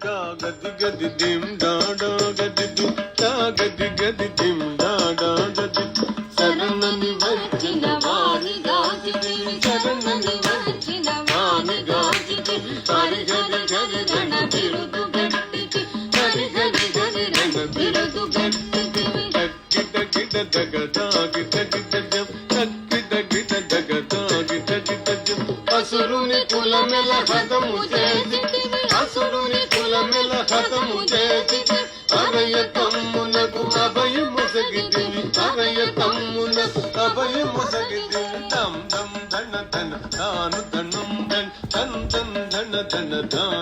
గది గది దిమ్ డాడా గది దిమ్ దా గది గది దిమ్ డాడా గది శరణని వచ్చిన వారి గాజితివి శరణని వచ్చిన వారి గాజితివి హరి హరి హరి రణ బిరుదు గట్టితి హరి హరి హరి రణ బిరుదు గట్టితివి గిట గిట జగదా గిట గిట జం గిట గిట జగదా గిట గిట జం అసురుని కులమెల హతము చేసితివి అసురుని కులమెల హతము చేసితివి అరయ తమ్మునకు అభయము సగితివి అరయ తమ్మునకు అభయము సగితివి దం దం ధన ధన తాను ధనం ధన్ ధన్ ధన ధన ధన